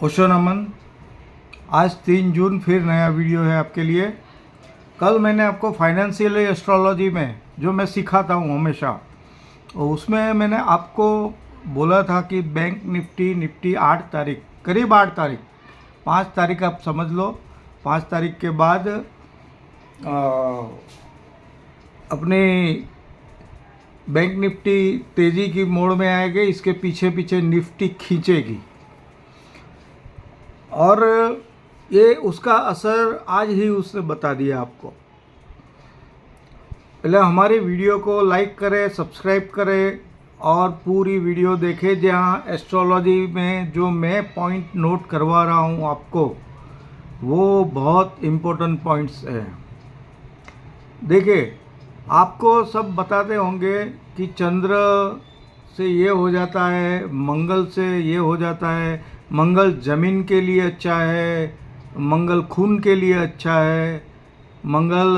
ओशो नमन। आज 3 जून फिर नया वीडियो है आपके लिए। कल मैंने आपको फाइनेंशियल एस्ट्रोलॉजी में जो मैं सिखाता हूँ हमेशा, उसमें मैंने आपको बोला था कि बैंक निफ्टी 8 तारीख, करीब 8 तारीख, 5 तारीख आप समझ लो, 5 तारीख के बाद अपनी बैंक निफ्टी तेज़ी की मोड़ में आएगी, इसके पीछे पीछे निफ्टी खींचेगी और ये उसका असर आज ही उसने बता दिया आपको। पहले हमारी वीडियो को लाइक करें, सब्सक्राइब करें और पूरी वीडियो देखें, जहाँ एस्ट्रोलॉजी में जो मैं पॉइंट नोट करवा रहा हूँ आपको, वो बहुत इम्पोर्टेंट पॉइंट्स हैं। देखिए, आपको सब बताते होंगे कि चंद्र से ये हो जाता है, मंगल से ये हो जाता है, मंगल जमीन के लिए अच्छा है, मंगल खून के लिए अच्छा है, मंगल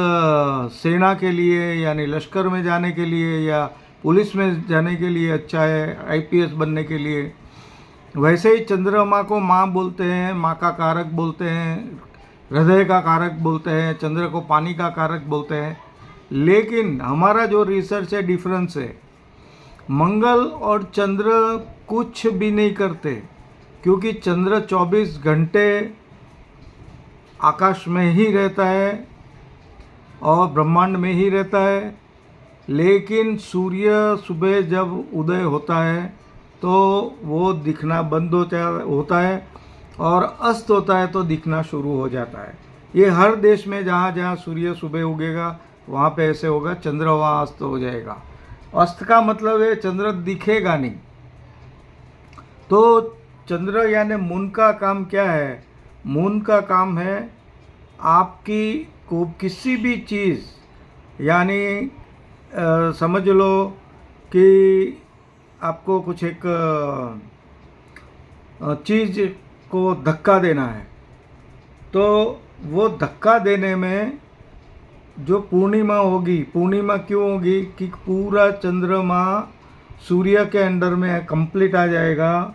सेना के लिए यानी लश्कर में जाने के लिए या पुलिस में जाने के लिए अच्छा है, आईपीएस बनने के लिए। वैसे ही चंद्रमा को माँ बोलते हैं, माँ का कारक बोलते हैं, हृदय का कारक बोलते हैं, चंद्र को पानी का कारक बोलते हैं। लेकिन हमारा जो रिसर्च है डिफरेंस है। मंगल और चंद्र कुछ भी नहीं करते, क्योंकि चंद्र 24 घंटे आकाश में ही रहता है और ब्रह्मांड में ही रहता है। लेकिन सूर्य सुबह जब उदय होता है तो वो दिखना बंद होता है और अस्त होता है तो दिखना शुरू हो जाता है। ये हर देश में जहाँ जहाँ सूर्य सुबह उगेगा वहाँ पे ऐसे होगा, चंद्र वहाँ अस्त हो जाएगा। अस्त का मतलब है चंद्र दिखेगा नहीं। तो चंद्र यानी मून का काम क्या है? मून का काम है आपकी को किसी भी चीज़, यानी समझ लो कि आपको कुछ एक चीज़ को धक्का देना है, तो वो धक्का देने में जो पूर्णिमा होगी, पूर्णिमा क्यों होगी कि पूरा चंद्रमा सूर्य के अंडर में कंप्लीट आ जाएगा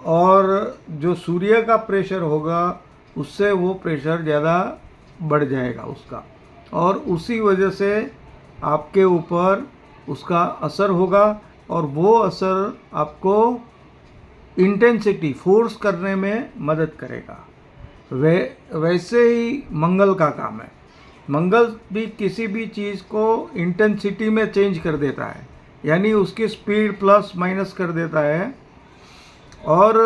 और जो सूर्य का प्रेशर होगा उससे वो प्रेशर ज़्यादा बढ़ जाएगा उसका, और उसी वजह से आपके ऊपर उसका असर होगा और वो असर आपको इंटेंसिटी फोर्स करने में मदद करेगा। वैसे ही मंगल का काम है। मंगल भी किसी भी चीज़ को इंटेंसिटी में चेंज कर देता है, यानी उसकी स्पीड प्लस माइनस कर देता है। और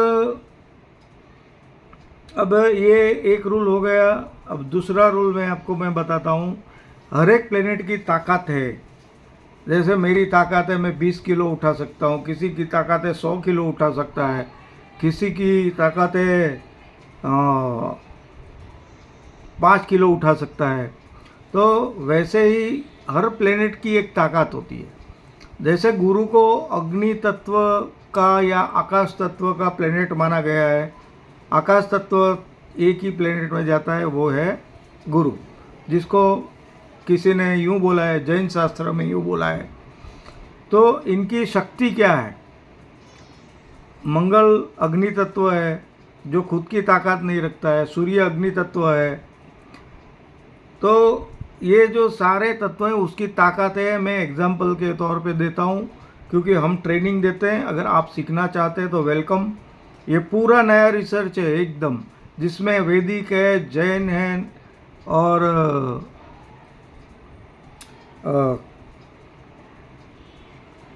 अब ये एक रूल हो गया। अब दूसरा रूल मैं बताता हूँ। हर एक प्लेनेट की ताकत है। जैसे मेरी ताकत है, मैं 20 किलो उठा सकता हूँ, किसी की ताकत है 100 किलो उठा सकता है, किसी की ताकत है 5 किलो उठा सकता है। तो वैसे ही हर प्लेनेट की एक ताकत होती है। जैसे गुरु को अग्नि तत्व का या आकाश तत्व का प्लेनेट माना गया है। आकाश तत्व एक ही प्लेनेट में जाता है, वो है गुरु, जिसको किसी ने यूँ बोला है, जैन शास्त्र में यूँ बोला है। तो इनकी शक्ति क्या है? मंगल अग्नि तत्व है जो खुद की ताकत नहीं रखता है, सूर्य अग्नि तत्व है। तो ये जो सारे तत्व हैं उसकी ताकत है। मैं एग्जाम्पल के तौर पे देता हूँ, क्योंकि हम ट्रेनिंग देते हैं। अगर आप सीखना चाहते हैं तो वेलकम। ये पूरा नया रिसर्च है एकदम, जिसमें वैदिक है, जैन है और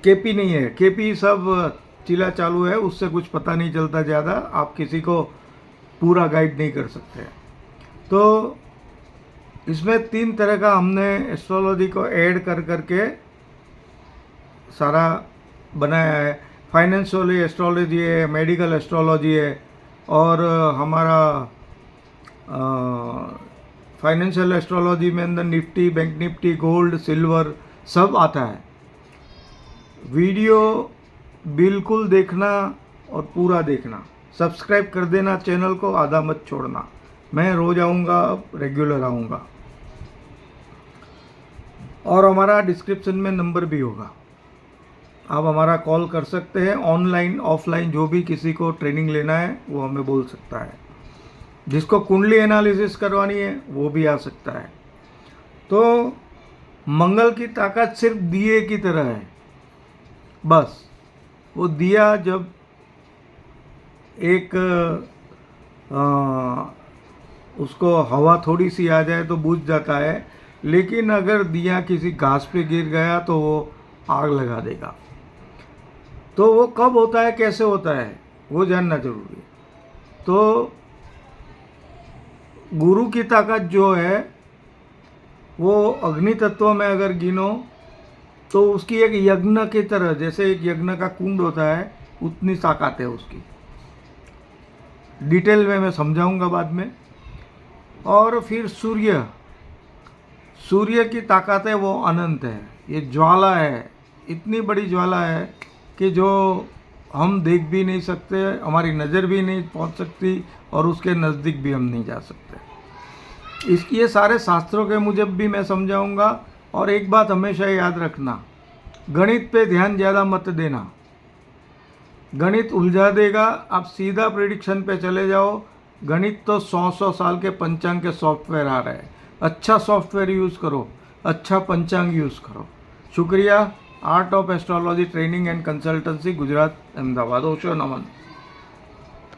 केपी नहीं है। केपी सब चिला चालू है, उससे कुछ पता नहीं चलता ज़्यादा। आप किसी को पूरा गाइड नहीं कर सकते। तो इसमें 3 तरह का हमने एस्ट्रोलॉजी को ऐड कर करके सारा बनाया है। फाइनेंशियल एस्ट्रोलॉजी है, मेडिकल एस्ट्रोलॉजी है, और हमारा फाइनेंशियल एस्ट्रोलॉजी में अंदर Nifty, bank Nifty, gold, silver सब आता है। वीडियो बिल्कुल देखना और पूरा देखना। सब्सक्राइब कर देना चैनल को, आधा मत छोड़ना। मैं रोज़ आऊँगा, रेगुलर आऊँगा, और हमारा डिस्क्रिप्शन में नंबर भी होगा। आप हमारा कॉल कर सकते हैं। ऑनलाइन ऑफलाइन जो भी किसी को ट्रेनिंग लेना है वो हमें बोल सकता है। जिसको कुंडली एनालिसिस करवानी है वो भी आ सकता है। तो मंगल की ताकत सिर्फ दिए की तरह है। बस वो दिया जब एक उसको हवा थोड़ी सी आ जाए तो बुझ जाता है, लेकिन अगर दिया किसी घास पे गिर गया तो वो आग लगा देगा। तो वो कब होता है, कैसे होता है, वो जानना जरूरी है। तो गुरु की ताकत जो है वो अग्नि तत्व में अगर गिनो तो उसकी एक यज्ञ की तरह, जैसे एक यज्ञ का कुंड होता है उतनी ताकत है उसकी। डिटेल में मैं समझाऊंगा बाद में। और फिर सूर्य, सूर्य की ताकत है वो अनंत है। ये ज्वाला है, इतनी बड़ी ज्वाला है कि जो हम देख भी नहीं सकते, हमारी नज़र भी नहीं पहुंच सकती और उसके नज़दीक भी हम नहीं जा सकते। ये सारे शास्त्रों के मुजब भी मैं समझाऊंगा। और एक बात हमेशा याद रखना, गणित पे ध्यान ज़्यादा मत देना, गणित उलझा देगा। आप सीधा प्रिडिक्शन पे चले जाओ। गणित तो 100 साल के पंचांग के सॉफ्टवेयर आ रहे हैं। अच्छा सॉफ्टवेयर यूज़ करो, अच्छा पंचांग यूज़ करो। शुक्रिया। Art of astrology training and consultancy, Gujarat, Ahmedabad. Osho Naman.